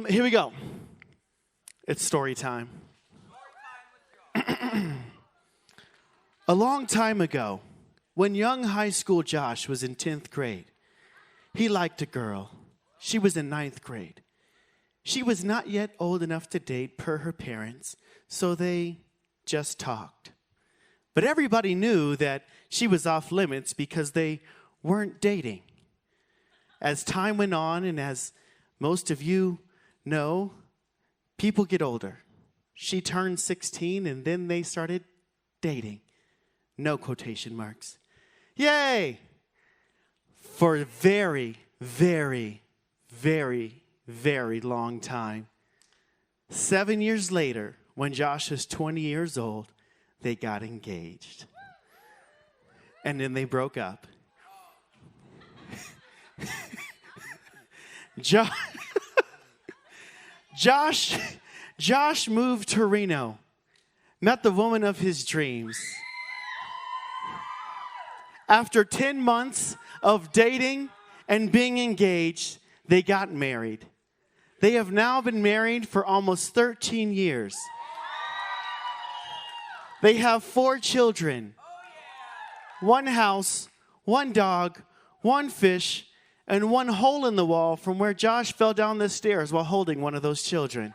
Here we go. It's story time. A long time ago, when young high school Josh was in 10th grade, he liked a girl. She was in 9th grade. She was not yet old enough to date per her parents, so they just talked. But everybody knew that she was off limits because they weren't dating. As time went on, and as most of you know, people get older. She turned 16, and then they started dating. No quotation marks. Yay! For a very, very, very, very long time. 7 years later, when Josh was 20 years old, they got engaged. And then they broke up. Josh moved to Reno, met the woman of his dreams. After 10 months of dating and being engaged, they got married. They have now been married for almost 13 years. They have 4 children, 1 house, 1 dog, 1 fish, and 1 hole in the wall from where Josh fell down the stairs while holding one of those children.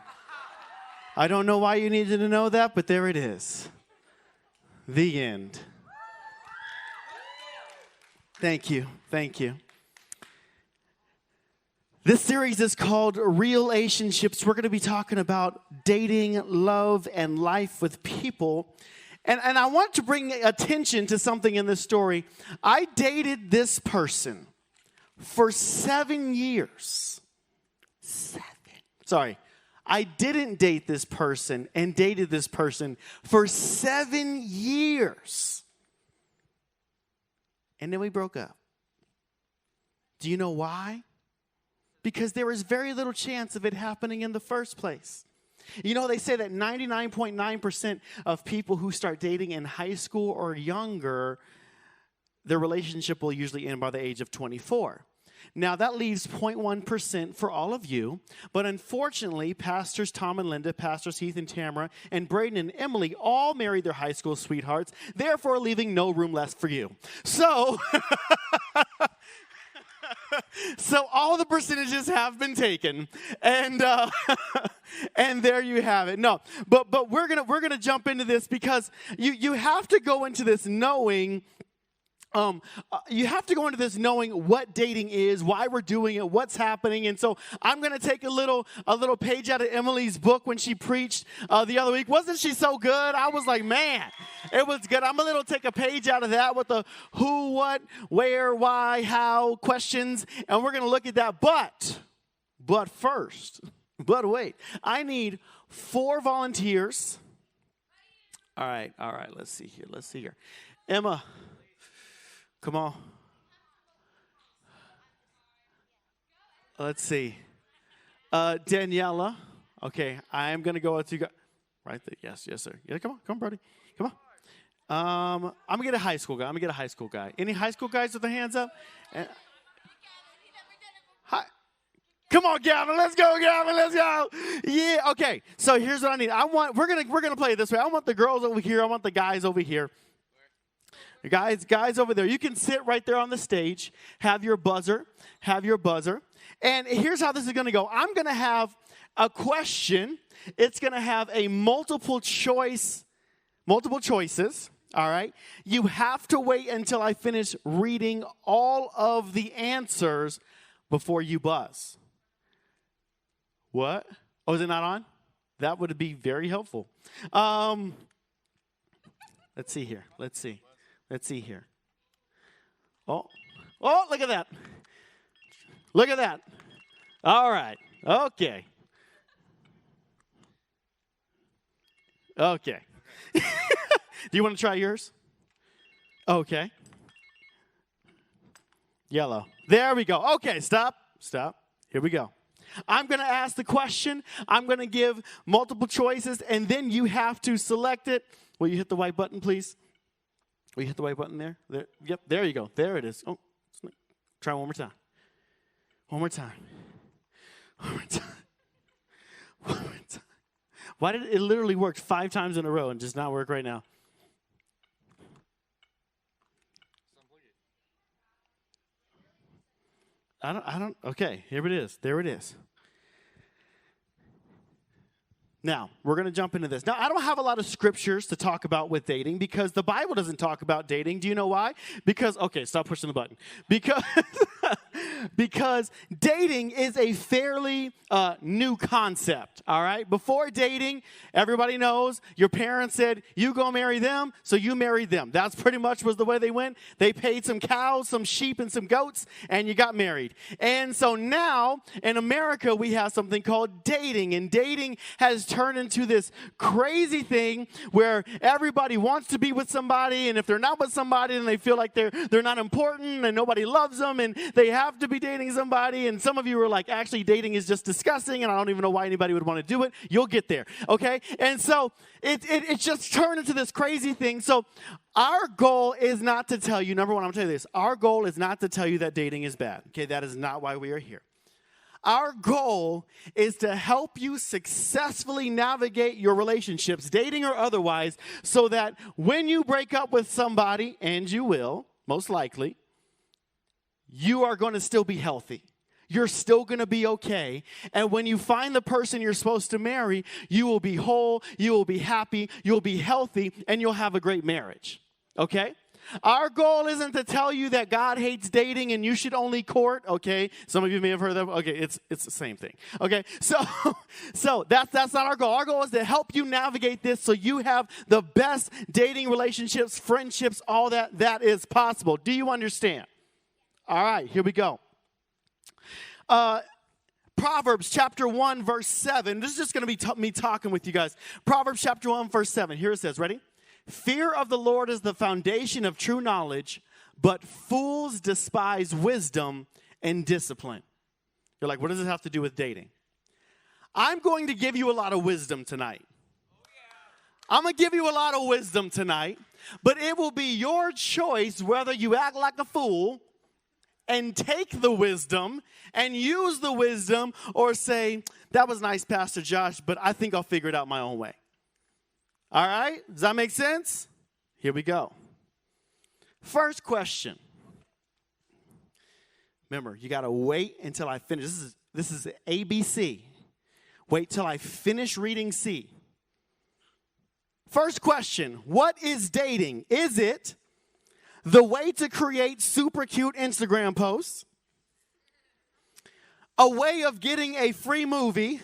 I don't know why you needed to know that, but there it is. The end. Thank you. Thank you. This series is called REAL-ationships. We're going to be talking about dating, love, and life with people. And I want to bring attention to something in this story. I dated this person for 7 years. 7. Sorry. I didn't date this person and dated this person for 7 years. And then we broke up. Do you know why? Because there was very little chance of it happening in the first place. You know, they say that 99.9% of people who start dating in high school or younger, their relationship will usually end by the age of 24. Now, that leaves 0.1% for all of you. But unfortunately, Pastors Tom and Linda, Pastors Heath and Tamara, and Braden and Emily all married their high school sweethearts, therefore leaving no room left for you. So, so all the percentages have been taken, and and there you have it. No, but we're gonna jump into this because you have to go into this knowing. You have to go into this knowing what dating is, why we're doing it, what's happening. And so I'm going to take a little page out of Emily's book when she preached the other week. Wasn't she so good? I was like, man, it was good. I'm going to take a page out of that with the who, what, where, why, how questions. And we're going to look at that. But wait, I need 4 volunteers. All right. Let's see here. Emma. Come on. Let's see. Daniela. Okay, I'm going to go with you guys. Right there. Yes, sir. Yeah, come on, Brody. Come on. I'm going to get a high school guy. Any high school guys with their hands up? Hi. Come on, Gavin. Let's go, Gavin. Let's go. Yeah, okay. So here's what I need. We're going to play it this way. I want the girls over here. I want the guys over here. Guys over there, you can sit right there on the stage, have your buzzer. And here's how this is going to go. I'm going to have a question. It's going to have a multiple choices, all right? You have to wait until I finish reading all of the answers before you buzz. What? Oh, is it not on? That would be very helpful. Let's see here. Let's see here. Oh, look at that. Look at that. All right. Okay. Do you want to try yours? Okay. Yellow. There we go. Okay, stop. Here we go. I'm going to ask the question. I'm going to give multiple choices, and then you have to select it. Will you hit the white button, please? Will you hit the white button there? Yep, there you go. There it is. Try one more time. Why did it literally work 5 times in a row and just not work right now? Okay, here it is. There it is. Now, we're going to jump into this. Now, I don't have a lot of scriptures to talk about with dating because the Bible doesn't talk about dating. Do you know why? Because, okay, stop pushing the button. Because dating is a fairly new concept, all right? Before dating, everybody knows your parents said, you go marry them, so you married them. That's pretty much was the way they went. They paid some cows, some sheep, and some goats, and you got married. And so now, in America, we have something called dating, and dating has turned into this crazy thing where everybody wants to be with somebody, and if they're not with somebody, then they feel like they're not important, and nobody loves them, and they have to be dating somebody. And some of you are like, actually, dating is just disgusting, and I don't even know why anybody would want to do it. You'll get there, okay? And so it just turned into this crazy thing. So our goal is not to tell you, number one, I'm going to tell you this. Our goal is not to tell you that dating is bad, okay? That is not why we are here. Our goal is to help you successfully navigate your relationships, dating or otherwise, so that when you break up with somebody, and you will, most likely, you are going to still be healthy. You're still going to be okay. And when you find the person you're supposed to marry, you will be whole, you will be happy, you'll be healthy, and you'll have a great marriage. Okay? Our goal isn't to tell you that God hates dating and you should only court, okay? Some of you may have heard that. Okay, it's the same thing. Okay, so that's not our goal. Our goal is to help you navigate this so you have the best dating relationships, friendships, all that is possible. Do you understand? All right, here we go. Proverbs chapter 1, verse 7. This is just going to be me talking with you guys. Proverbs chapter 1, verse 7. Here it says, ready? Fear of the Lord is the foundation of true knowledge, but fools despise wisdom and discipline. You're like, what does this have to do with dating? I'm going to give you a lot of wisdom tonight. I'm going to give you a lot of wisdom tonight, but it will be your choice whether you act like a fool and take the wisdom and use the wisdom or say, that was nice, Pastor Josh, but I think I'll figure it out my own way. All right? Does that make sense? Here we go. First question. Remember, you got to wait until I finish. This is ABC. Wait till I finish reading C. First question. What is dating? Is it the way to create super cute Instagram posts? A way of getting a free movie?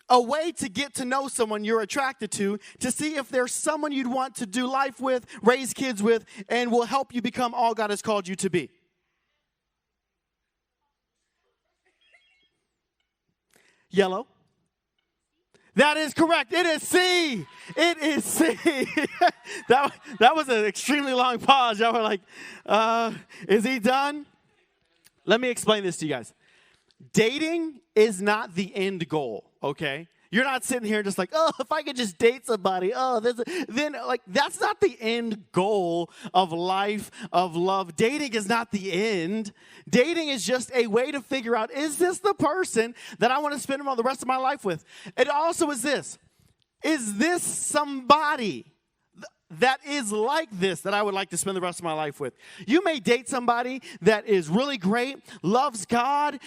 A way to get to know someone you're attracted to see if there's someone you'd want to do life with, raise kids with, and will help you become all God has called you to be. Yellow. That is correct. It is C. It is C. that was an extremely long pause. Y'all were like, is he done? Let me explain this to you guys. Dating is not the end goal, okay? You're not sitting here just like, oh, if I could just date somebody, that's not the end goal of life, of love. Dating is not the end. Dating is just a way to figure out, is this the person that I want to spend the rest of my life with? It also is this. Is this somebody that is like this that I would like to spend the rest of my life with? You may date somebody that is really great, loves God,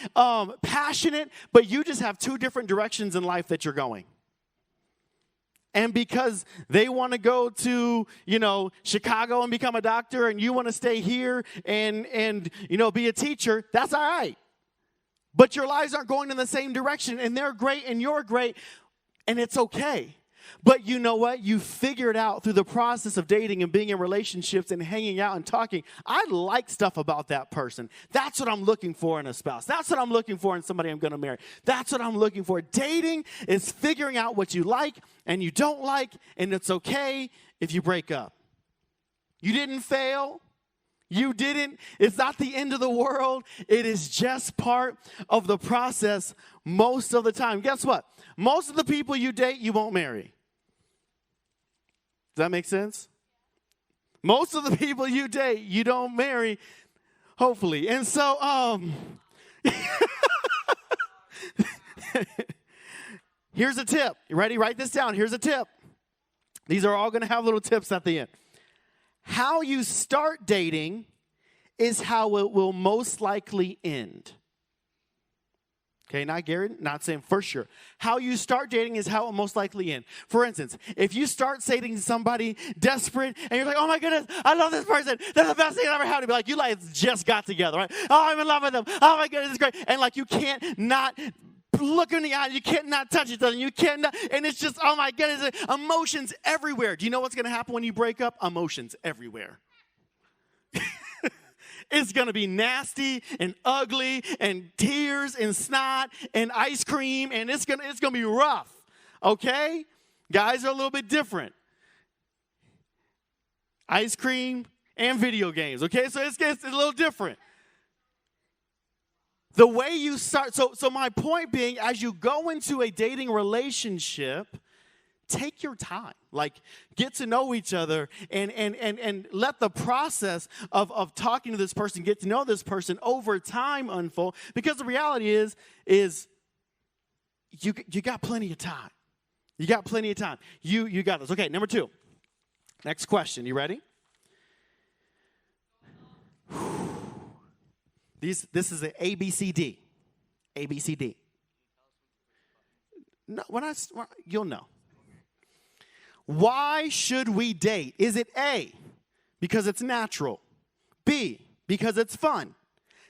passionate, but you just have 2 different directions in life that you're going. And because they want to go to, Chicago and become a doctor, and you want to stay here and be a teacher, that's all right. But your lives aren't going in the same direction, and they're great and you're great, and it's okay. But you know what? You figured out through the process of dating and being in relationships and hanging out and talking, I like stuff about that person. That's what I'm looking for in a spouse. That's what I'm looking for in somebody I'm going to marry. That's what I'm looking for. Dating is figuring out what you like and you don't like, and it's okay if you break up. You didn't fail. You didn't. It's not the end of the world. It is just part of the process most of the time. Guess what? Most of the people you date, you won't marry. Does that make sense? Most of the people you date, you don't marry, hopefully. And so, Here's a tip. You ready? Write this down. Here's a tip. These are all going to have little tips at the end. How you start dating is how it will most likely end. Okay, not Gary, not saying for sure. How you start dating is how it will most likely end. For instance, if you start dating somebody desperate and you're like, oh my goodness, I love this person. They're the best thing I ever had. You'll be like, you like just got together, right? Oh, I'm in love with them. Oh my goodness, it's great. And like you can't not look in the eye. You can't not touch each other. You can't not, and it's just, oh my goodness, emotions everywhere. Do you know what's going to happen when you break up? Emotions everywhere. It's going to be nasty and ugly and tears and snot and ice cream, and it's going to be rough, okay? Guys are a little bit different. Ice cream and video games, okay? So it's a little different. The way you start, so my point being, as you go into a dating relationship, take your time. Like, get to know each other and let the process of talking to this person, get to know this person over time unfold. Because the reality is you got plenty of time. You got plenty of time. You got this. Okay, number 2. Next question. You ready? This is an ABCD. ABCD. No, you'll know. Why should we date? Is it A, because it's natural? B, because it's fun?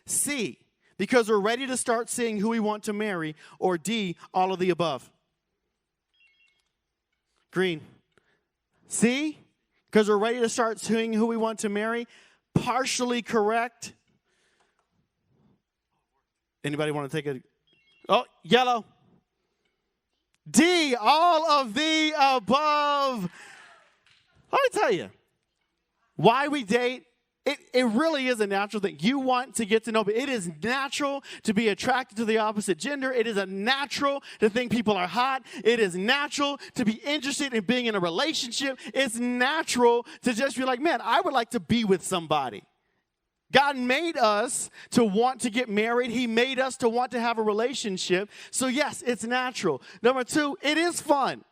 C, because we're ready to start seeing who we want to marry? Or D, all of the above? Green. C, because we're ready to start seeing who we want to marry? Partially correct. Anybody want to take a... Oh, yellow. D, all of the above. Let me tell you, why we date, it really is a natural thing. You want to get to know, but it is natural to be attracted to the opposite gender. It is a natural to think people are hot. It is natural to be interested in being in a relationship. It's natural to just be like, man, I would like to be with somebody. God made us to want to get married. He made us to want to have a relationship. So yes, it's natural. Number 2, it is fun.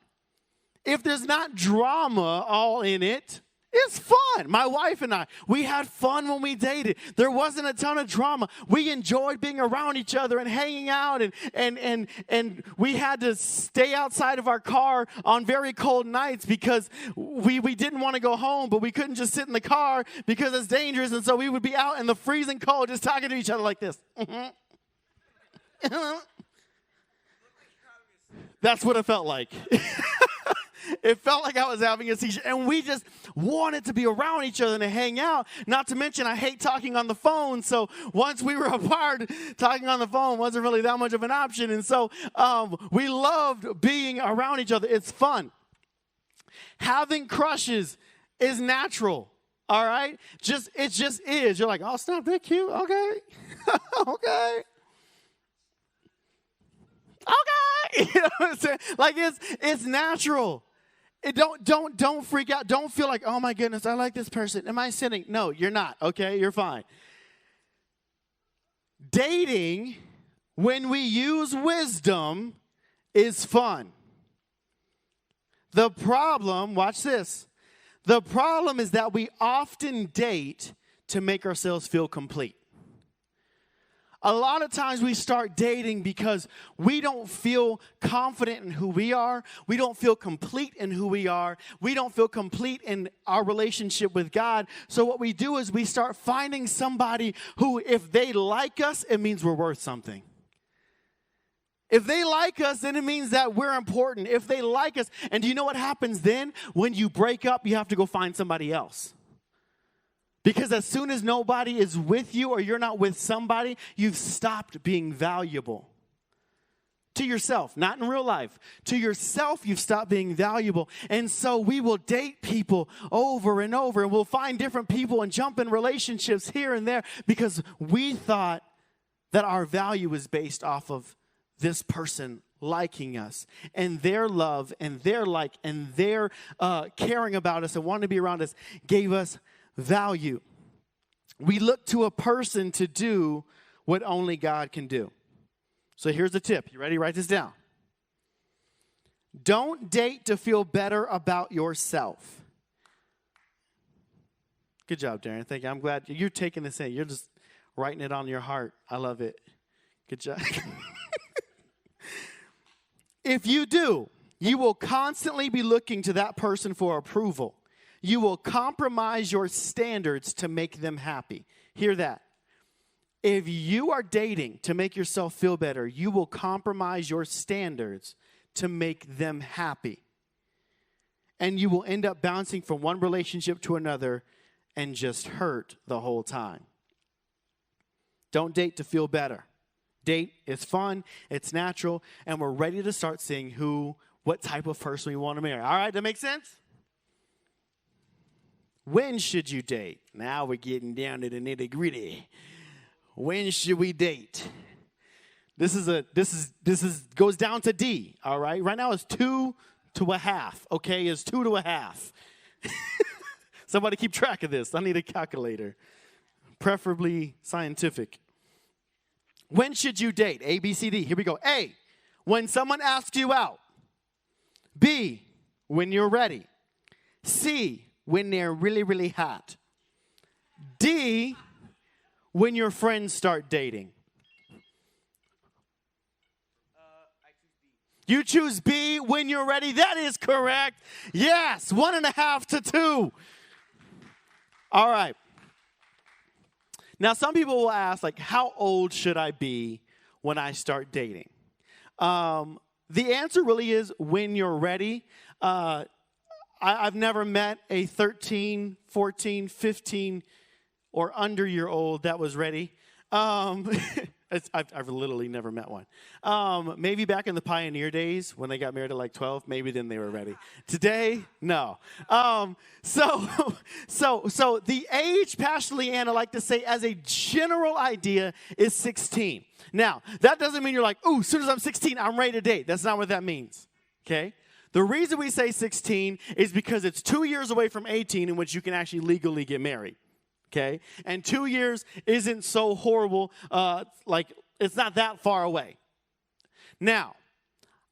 If there's not drama all in it, it's fun. My wife and I, we had fun when we dated. There wasn't a ton of drama. We enjoyed being around each other and hanging out, and we had to stay outside of our car on very cold nights because we didn't want to go home, but we couldn't just sit in the car because it's dangerous, and so we would be out in the freezing cold just talking to each other like this. That's what it felt like. It felt like I was having a seizure, and we just wanted to be around each other and to hang out. Not to mention, I hate talking on the phone, so once we were apart, talking on the phone wasn't really that much of an option, and so we loved being around each other. It's fun. Having crushes is natural, all right? It just is. You're like, oh, snap, they're cute, okay. Okay. Okay. You know what I'm saying? Like, it's natural. Don't freak out. Don't feel like, oh my goodness, I like this person. Am I sinning? No, you're not. Okay, you're fine. Dating, when we use wisdom, is fun. The problem, watch this. The problem is that we often date to make ourselves feel complete. A lot of times we start dating because we don't feel confident in who we are. We don't feel complete in who we are. We don't feel complete in our relationship with God. So what we do is we start finding somebody who, if they like us, it means we're worth something. If they like us, then it means that we're important. If they like us, and do you know what happens then? When you break up, you have to go find somebody else. Because as soon as nobody is with you or you're not with somebody, you've stopped being valuable. To yourself, not in real life. To yourself, you've stopped being valuable. And so we will date people over and over, and we'll find different people and jump in relationships here and there because we thought that our value was based off of this person liking us and their love and their like and their caring about us and wanting to be around us gave us value. We look to a person to do what only God can do. So here's the tip. You ready? Write this down. Don't date to feel better about yourself. Good job, Darren. Thank you. I'm glad you're taking this in. You're just writing it on your heart. I love it. Good job. If you do, you will constantly be looking to that person for approval. You will compromise your standards to make them happy. Hear that. If you are dating to make yourself feel better, you will compromise your standards to make them happy. And you will end up bouncing from one relationship to another and just hurt the whole time. Don't date to feel better. Date is fun, it's natural, and we're ready to start seeing what type of person we want to marry. All right, that makes sense? When should you date? Now we're getting down to the nitty-gritty. When should we date? This goes down to D, all right? Right now it's 2 to a half, okay? It's 2 to a half. Somebody keep track of this. I need a calculator, preferably scientific. When should you date? A, B, C, D. Here we go. A, when someone asks you out. B, when you're ready. C, when they're really, really hot. D, when your friends start dating. You choose B when you're ready. That is correct. Yes, 1.5 to 2. All right. Now, some people will ask, like, how old should I be when I start dating? The answer really is when you're ready. I've never met a 13, 14, 15, or under-year-old that was ready. I've literally never met one. Maybe back in the pioneer days when they got married at like 12, maybe then they were ready. Today, no. So the age, Pastor Leanne, I like to say as a general idea is 16. Now, that doesn't mean you're like, ooh, as soon as I'm 16, I'm ready to date. That's not what that means, okay? The reason we say 16 is because it's 2 years away from 18 in which you can actually legally get married. Okay? And 2 years isn't so horrible, like it's not that far away. Now,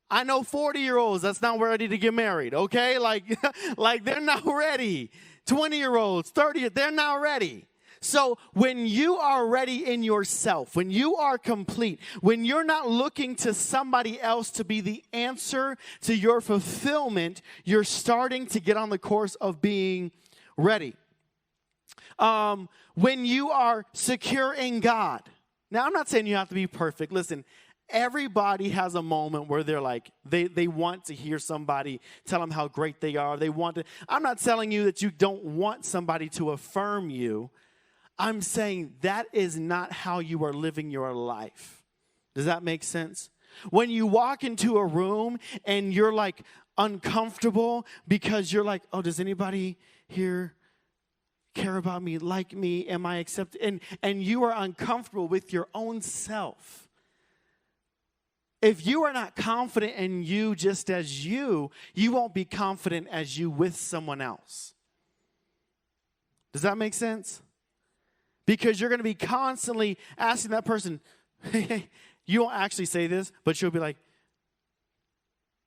I know 40-year-olds that's not ready to get married, okay? Like they're not ready. 20-year-olds, 30, they're not ready. So when you are ready in yourself, when you are complete, when you're not looking to somebody else to be the answer to your fulfillment, you're starting to get on the course of being ready. When you are secure in God. Now, I'm not saying you have to be perfect. Listen, everybody has a moment where they're like, they want to hear somebody tell them how great they are. I'm not telling you that you don't want somebody to affirm you. I'm saying that is not how you are living your life. Does that make sense? When you walk into a room and you're like uncomfortable because you're like, oh, does anybody here care about me, like me? Am I accepted? And you are uncomfortable with your own self. If you are not confident in you just as you won't be confident as you with someone else. Does that make sense? Because you're going to be constantly asking that person, you won't actually say this, but you'll be like,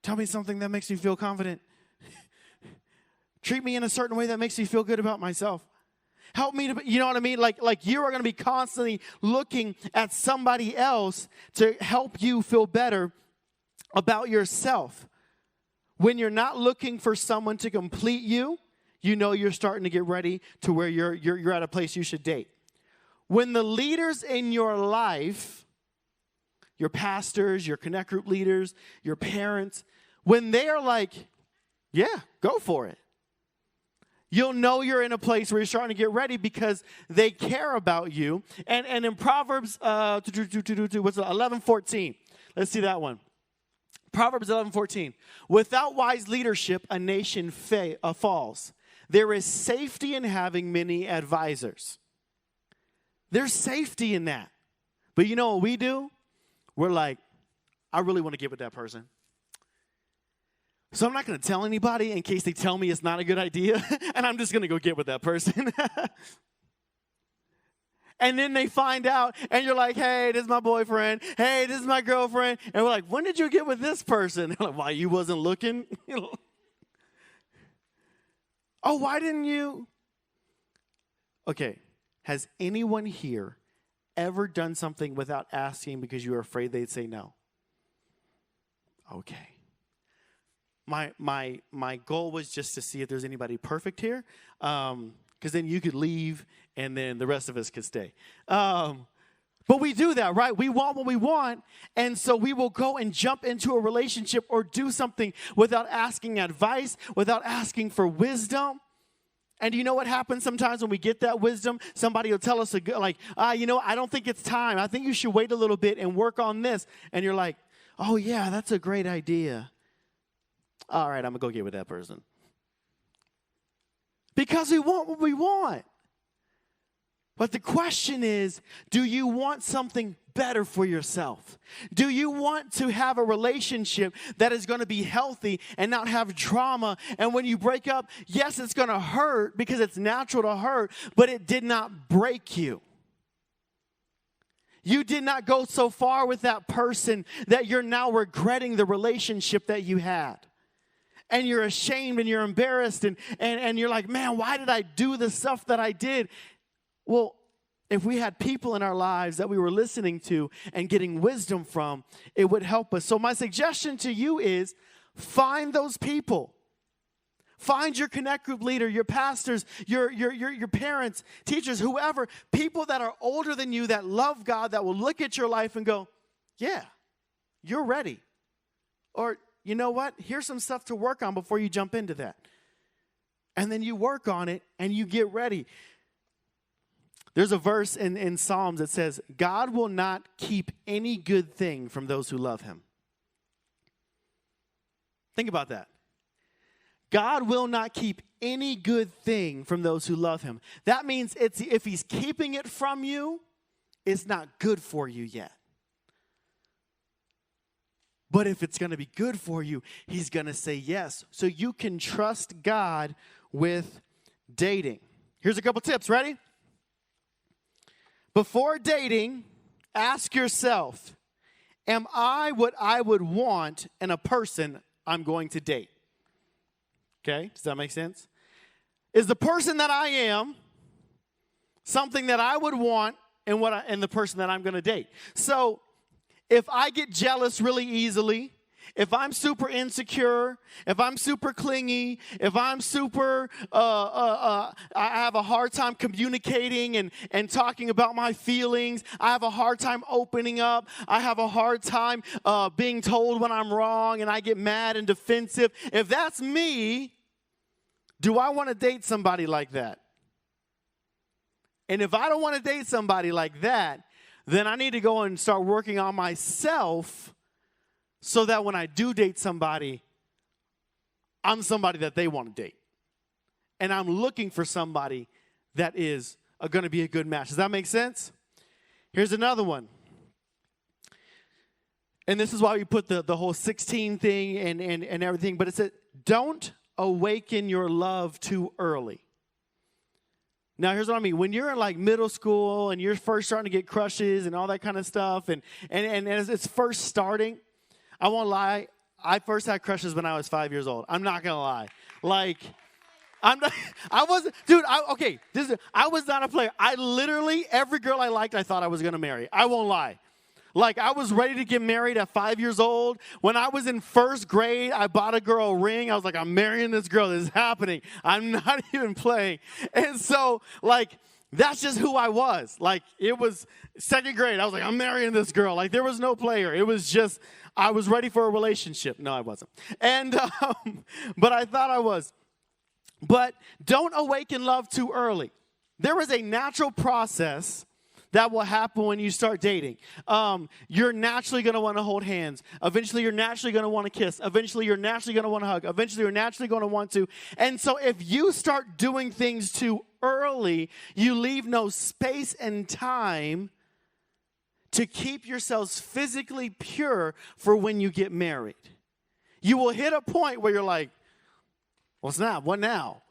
tell me something that makes me feel confident. Treat me in a certain way that makes me feel good about myself. Help me to, you know what I mean? Like you are going to be constantly looking at somebody else to help you feel better about yourself. When you're not looking for someone to complete you, you know you're starting to get ready to where you're at a place you should date. When the leaders in your life, your pastors, your connect group leaders, your parents, when they are like, yeah, go for it. You'll know you're in a place where you're starting to get ready because they care about you. And in Proverbs 11:14, let's see that one. Proverbs 11:14. Without wise leadership, a nation falls. There is safety in having many advisors. There's safety in that. But you know what we do? We're like, I really want to get with that person. So I'm not going to tell anybody in case they tell me it's not a good idea. And I'm just going to go get with that person. And then they find out, and you're like, hey, this is my boyfriend. Hey, this is my girlfriend. And we're like, when did you get with this person? They're like, why, you wasn't looking? Oh, why didn't you? Okay, has anyone here ever done something without asking because you were afraid they'd say no? Okay. My goal was just to see if there's anybody perfect here, because then you could leave and then the rest of us could stay. But we do that, right? We want what we want, and so we will go and jump into a relationship or do something without asking advice, without asking for wisdom. And you know what happens sometimes when we get that wisdom? Somebody will tell us, I don't think it's time. I think you should wait a little bit and work on this. And you're like, oh, yeah, that's a great idea. All right, I'm going to go get with that person. Because we want what we want. But the question is, do you want something better for yourself? Do you want to have a relationship that is going to be healthy and not have drama? And when you break up, yes, it's going to hurt because it's natural to hurt, but it did not break you. You did not go so far with that person that you're now regretting the relationship that you had. And you're ashamed and you're embarrassed and you're like, man, why did I do the stuff that I did? Well, if we had people in our lives that we were listening to and getting wisdom from, it would help us. So my suggestion to you is find those people. Find your connect group leader, your pastors, your parents, teachers, whoever, people that are older than you that love God, that will look at your life and go, yeah, you're ready. Or, you know what? Here's some stuff to work on before you jump into that. And then you work on it and you get ready. There's a verse in Psalms that says, God will not keep any good thing from those who love him. Think about that. God will not keep any good thing from those who love him. That means if he's keeping it from you, it's not good for you yet. But if it's going to be good for you, he's going to say yes. So you can trust God with dating. Here's a couple tips. Ready? Before dating, ask yourself, am I what I would want in a person I'm going to date? Okay, does that make sense? Is the person that I am something that I would want in the person that I'm going to date? So if I get jealous really easily, if I'm super insecure, if I'm super clingy, if I'm super, I have a hard time communicating and talking about my feelings. I have a hard time opening up. I have a hard time being told when I'm wrong, and I get mad and defensive. If that's me, do I want to date somebody like that? And if I don't want to date somebody like that, then I need to go and start working on myself so that when I do date somebody, I'm somebody that they want to date. And I'm looking for somebody that is going to be a good match. Does that make sense? Here's another one. And this is why we put the whole 16 thing and everything. But it said, don't awaken your love too early. Now, here's what I mean. When you're in like middle school and you're first starting to get crushes and all that kind of stuff, and as it's first starting, I won't lie, I first had crushes when I was 5 years old. I'm not going to lie. Like, I was not a player. I literally, every girl I liked, I thought I was going to marry. I won't lie. Like, I was ready to get married at 5 years old. When I was in first grade, I bought a girl a ring. I was like, I'm marrying this girl. This is happening. I'm not even playing. And so, like, that's just who I was. Like, it was second grade. I was like, I'm marrying this girl. Like, there was no player. It was just, I was ready for a relationship. No, I wasn't. And, but I thought I was. But don't awaken love too early. There is a natural process that will happen when you start dating. You're naturally going to want to hold hands. Eventually, you're naturally going to want to kiss. Eventually, you're naturally going to want to hug. Eventually, you're naturally going to want to. And so if you start doing things too early, you leave no space and time to keep yourselves physically pure for when you get married. You will hit a point where you're like, well, snap, what now?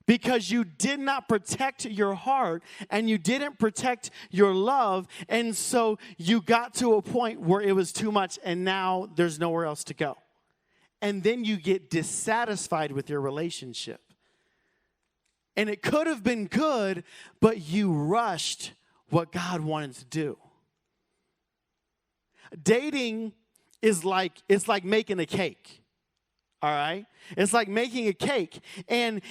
because you did not protect your heart and you didn't protect your love. And so you got to a point where it was too much and now there's nowhere else to go. And then you get dissatisfied with your relationship. And it could have been good, but you rushed what God wanted to do. Dating is like, it's like making a cake. All right? It's like making a cake. And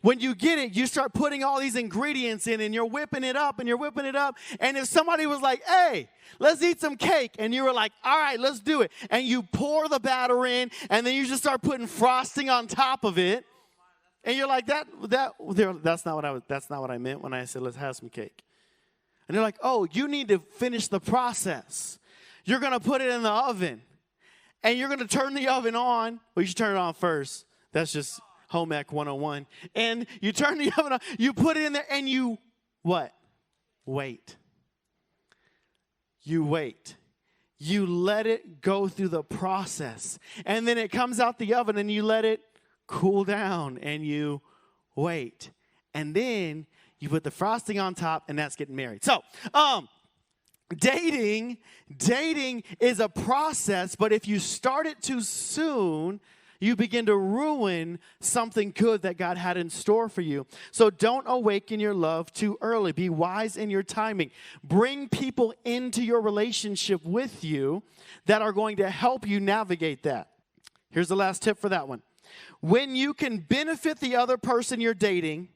when you get it, you start putting all these ingredients in and you're whipping it up and you're whipping it up. And if somebody was like, hey, let's eat some cake. And you were like, all right, let's do it. And you pour the batter in and then you just start putting frosting on top of it. And you're like, that's not what I meant when I said, let's have some cake. And they're like, oh, you need to finish the process. You're going to put it in the oven. And you're going to turn the oven on. Well, you should turn it on first. That's just home ec 101. And you turn the oven on. You put it in there and you, what? Wait. You wait. You let it go through the process. And then it comes out the oven and you let it cool down and you wait. And then you put the frosting on top and that's getting married. So, Dating is a process, but if you start it too soon, you begin to ruin something good that God had in store for you. So don't awaken your love too early. Be wise in your timing. Bring people into your relationship with you that are going to help you navigate that. Here's the last tip for that one. When you can benefit the other person you're dating,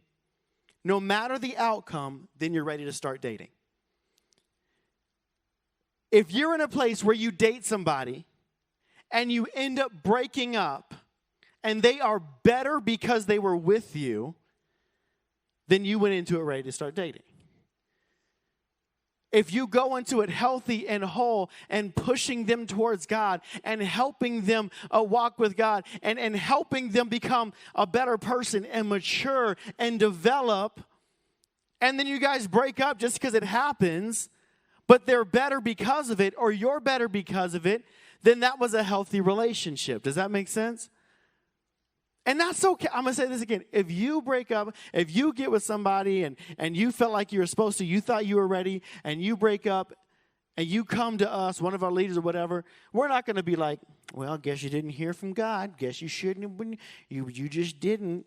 no matter the outcome, then you're ready to start dating. If you're in a place where you date somebody and you end up breaking up and they are better because they were with you, then you went into it ready to start dating. If you go into it healthy and whole and pushing them towards God and helping them walk with God and helping them become a better person and mature and develop, and then you guys break up just because it happens, but they're better because of it, or you're better because of it, then that was a healthy relationship. Does that make sense? And that's okay. I'm going to say this again. If you break up, if you get with somebody and you felt like you were supposed to, you thought you were ready, and you break up, and you come to us, one of our leaders or whatever, we're not going to be like, well, guess you didn't hear from God. Guess you shouldn't have. You just didn't.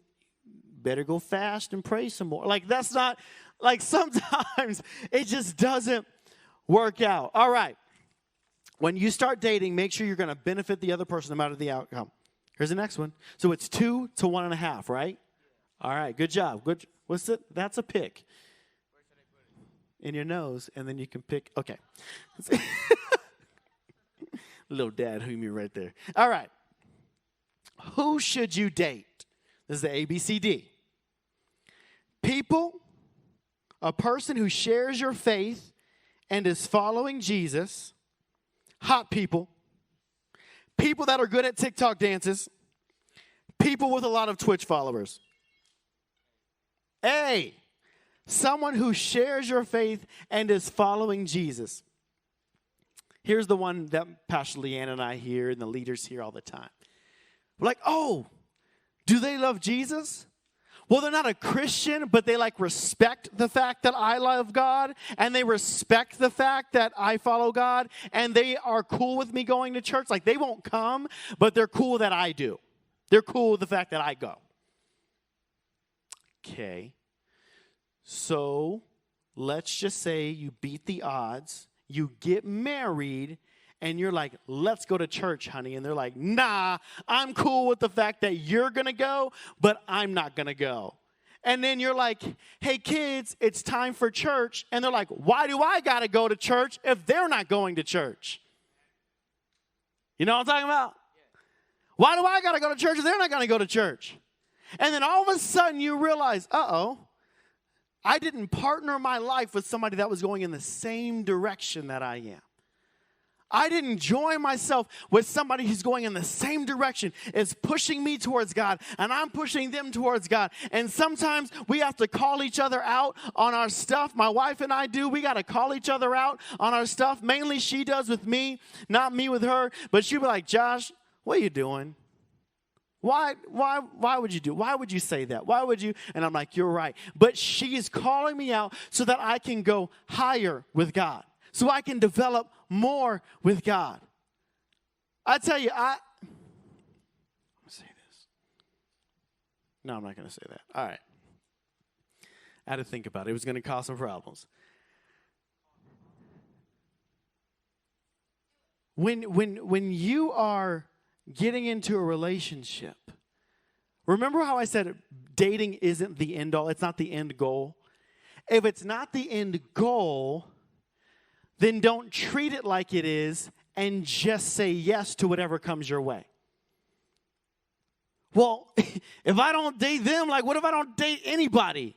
Better go fast and pray some more. Like, that's not, like, sometimes it just doesn't work out. All right. When you start dating, make sure you're going to benefit the other person no matter the outcome. Here's the next one. So it's 2 to 1.5, right? All right. Good job. Good. What's it? That's a pick. Where should I put it? In your nose, and then you can pick. Okay. Little dad humor right there. All right. Who should you date? This is the ABCD. People, a person who shares your faith and is following Jesus, hot people, people that are good at TikTok dances, people with a lot of Twitch followers. A, someone who shares your faith and is following Jesus. Here's the one that Pastor Leanne and I hear and the leaders hear all the time. We're like, oh, do they love Jesus? Well, they're not a Christian, but they respect the fact that I love God, and they respect the fact that I follow God, and they are cool with me going to church. Like, they won't come, but they're cool that I do. They're cool with the fact that I go. Okay. So, let's just say you beat the odds, you get married, and you're like, let's go to church, honey. And they're like, nah, I'm cool with the fact that you're going to go, but I'm not going to go. And then you're like, hey, kids, it's time for church. And they're like, why do I got to go to church if they're not going to church? You know what I'm talking about? Why do I got to go to church if they're not going to go to church? And then all of a sudden you realize, uh-oh, I didn't partner my life with somebody that was going in the same direction that I am. I didn't join myself with somebody who's going in the same direction, is pushing me towards God, and I'm pushing them towards God. And sometimes we have to call each other out on our stuff. My wife and I do. We got to call each other out on our stuff. Mainly she does with me, not me with her. But she'll be like, Josh, what are you doing? Why would you do? Why would you say that? Why would you? And I'm like, you're right. But she is calling me out so that I can go higher with God. So I can develop more with God. I tell you, I'm going to say this. No, I'm not going to say that. All right. I had to think about it. It was going to cause some problems. When you are getting into a relationship, remember how I said dating isn't the end all? It's not the end goal. If it's not the end goal, then don't treat it like it is and just say yes to whatever comes your way. Well, if I don't date them, like what if I don't date anybody?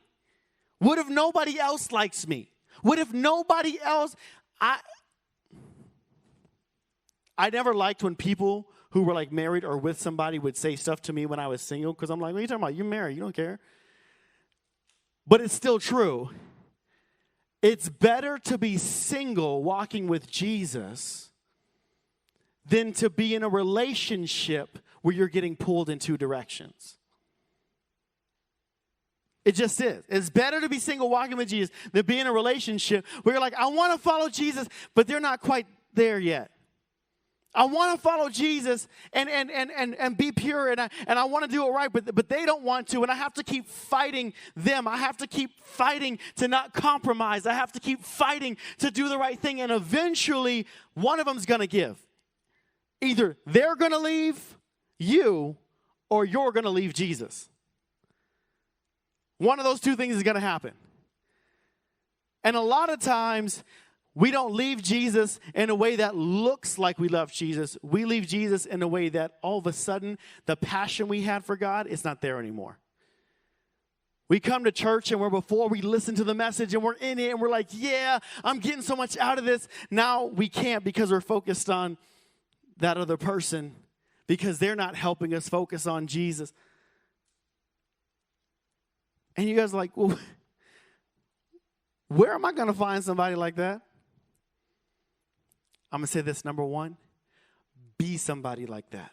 What if nobody else likes me? What if nobody else? I never liked when people who were like married or with somebody would say stuff to me when I was single, because I'm like, what are you talking about? You're married. You don't care. But it's still true. It's better to be single walking with Jesus than to be in a relationship where you're getting pulled in two directions. It just is. It's better to be single walking with Jesus than be in a relationship where you're like, I want to follow Jesus, but they're not quite there yet. I want to follow Jesus and be pure, and I want to do it right, but they don't want to, and I have to keep fighting them. I have to keep fighting to not compromise. I have to keep fighting to do the right thing, and eventually one of them's going to give. Either they're going to leave you or you're going to leave Jesus. One of those two things is going to happen. And a lot of times, we don't leave Jesus in a way that looks like we love Jesus. We leave Jesus in a way that all of a sudden, the passion we had for God is not there anymore. We come to church and before we listen to the message and we're in it and we're like, yeah, I'm getting so much out of this. Now we can't because we're focused on that other person because they're not helping us focus on Jesus. And you guys are like, well, where am I going to find somebody like that? I'm going to say this, number one, be somebody like that.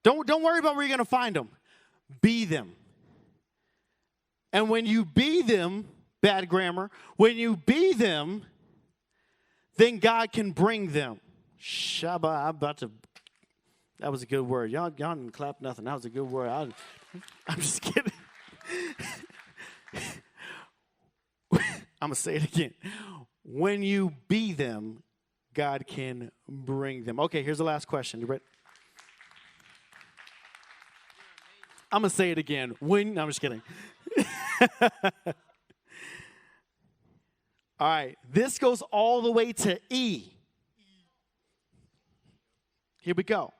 Don't worry about where you're going to find them. Be them. And when you be them, bad grammar, when you be them, then God can bring them. Shabbat, that was a good word. Y'all didn't clap nothing. That was a good word. I'm just kidding. I'm going to say it again. When you be them, God can bring them. Okay, here's the last question. You ready? I'm going to say it again. No, I'm just kidding. All right, this goes all the way to E. Here we go.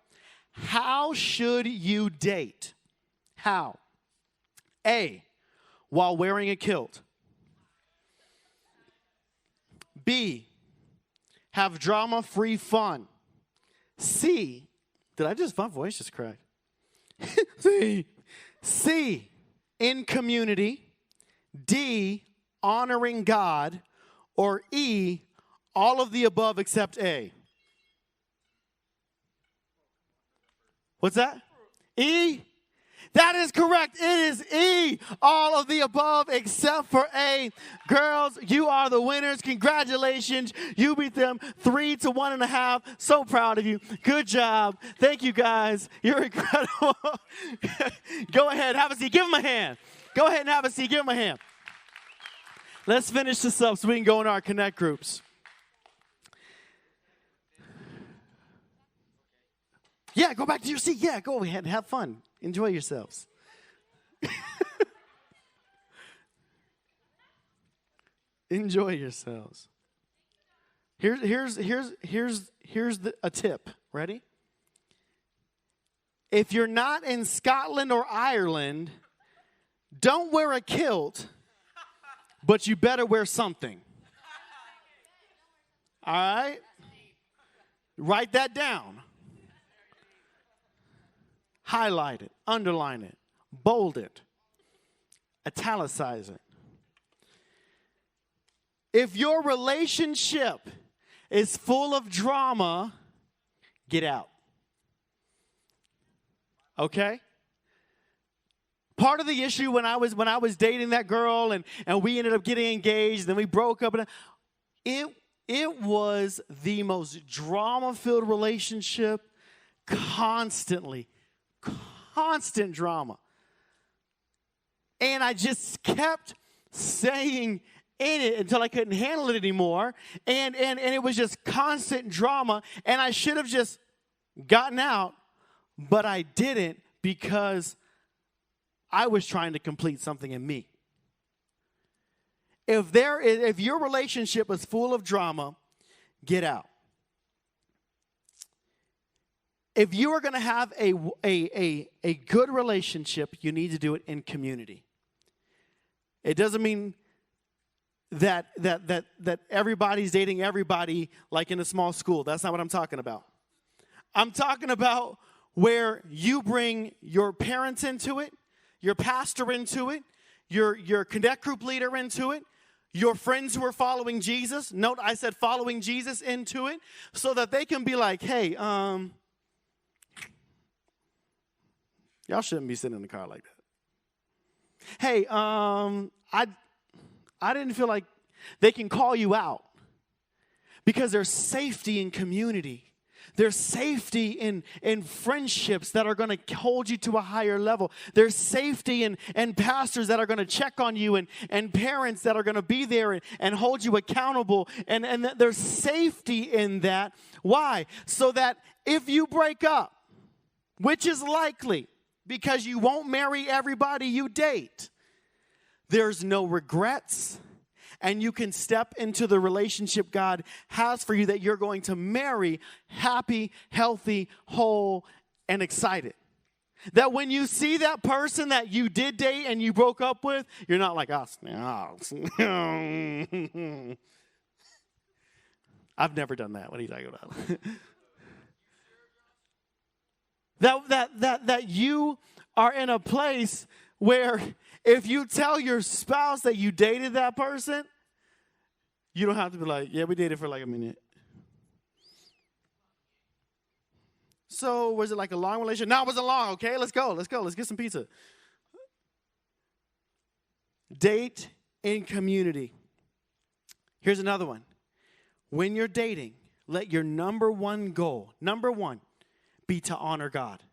How should you date? How? A, while wearing a kilt. B, have drama-free fun. C, my voice just cracked. C, in community. D, honoring God. Or E, all of the above except A. What's that? E? That is correct. It is E, all of the above except for A. Girls, you are the winners. Congratulations. You beat them 3 to 1.5. So proud of you. Good job. Thank you, guys. You're incredible. Go ahead. Have a seat. Give them a hand. Go ahead and have a seat. Give them a hand. Let's finish this up so we can go in our connect groups. Yeah, go back to your seat. Yeah, go ahead and have fun. Enjoy yourselves. Enjoy yourselves. Here's a tip. Ready? If you're not in Scotland or Ireland, don't wear a kilt, but you better wear something. All right? Write that down. Highlight it, underline it, bold it, italicize it. If your relationship is full of drama, get out. Okay? Part of the issue when I was dating that girl and we ended up getting engaged, then we broke up, and it was the most drama-filled relationship, constant drama. And I just kept saying in it until I couldn't handle it anymore. And it was just constant drama. And I should have just gotten out, but I didn't because I was trying to complete something in me. If your relationship is full of drama, get out. If you are going to have a good relationship, you need to do it in community. It doesn't mean that everybody's dating everybody like in a small school. That's not what I'm talking about. I'm talking about where you bring your parents into it, your pastor into it, your connect group leader into it, your friends who are following Jesus. Note I said following Jesus into it, so that they can be like, hey, y'all shouldn't be sitting in the car like that. Hey, I didn't feel like they can call you out because there's safety in community. There's safety in friendships that are going to hold you to a higher level. There's safety in pastors that are going to check on you and parents that are going to be there and hold you accountable. And there's safety in that. Why? So that if you break up, which is likely because you won't marry everybody you date, there's no regrets. And you can step into the relationship God has for you that you're going to marry happy, healthy, whole, and excited. That when you see that person that you did date and you broke up with, you're not like us. I've never done that. What are you talking about? that you are in a place where if you tell your spouse that you dated that person, you don't have to be like, yeah, we dated for like a minute. So was it like a long relationship? No, it wasn't long. Okay, let's go. Let's get some pizza. Date in community. Here's another one. When you're dating, let your number one goal, be to honor God.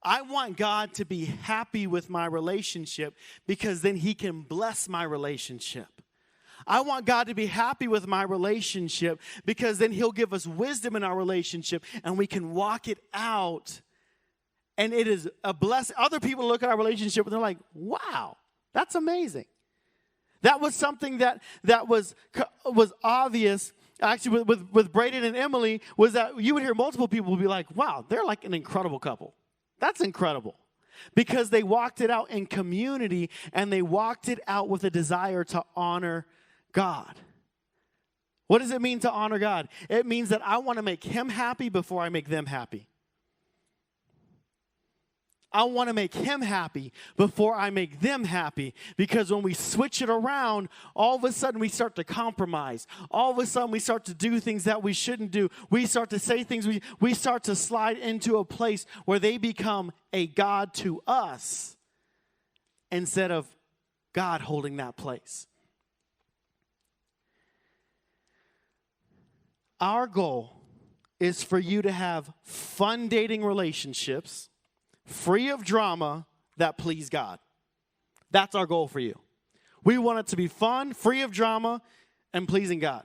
I want God to be happy with my relationship because then he can bless my relationship. I want God to be happy with my relationship because then he'll give us wisdom in our relationship and we can walk it out. And it is a blessing. Other people look at our relationship and they're like, wow, that's amazing. That was something that was obvious. Actually, with Braden and Emily, was that you would hear multiple people be like, wow, they're like an incredible couple. That's incredible. Because they walked it out in community and they walked it out with a desire to honor God. What does it mean to honor God? It means that I want to make him happy before I make them happy. I want to make him happy before I make them happy. Because when we switch it around, all of a sudden we start to compromise. All of a sudden we start to do things that we shouldn't do. We start to say things. We start to slide into a place where they become a God to us instead of God holding that place. Our goal is for you to have fun dating relationships, free of drama, that please God. That's our goal for you. We want it to be fun, free of drama, and pleasing God.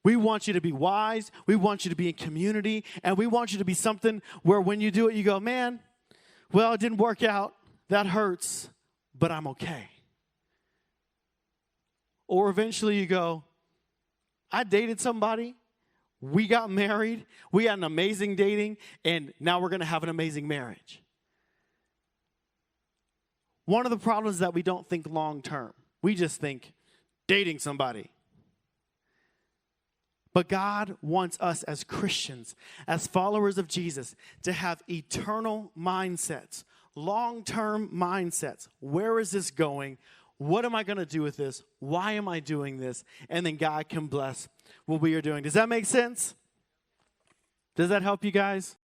We want you to be wise. We want you to be in community. And we want you to be something where when you do it, you go, man, well, it didn't work out. That hurts, but I'm okay. Or eventually you go, I dated somebody. We got married. We had an amazing dating. And now we're going to have an amazing marriage. One of the problems is that we don't think long term. We just think dating somebody. But God wants us as Christians, as followers of Jesus, to have eternal mindsets, long-term mindsets. Where is this going? What am I going to do with this? Why am I doing this? And then God can bless what we are doing. Does that make sense? Does that help you guys?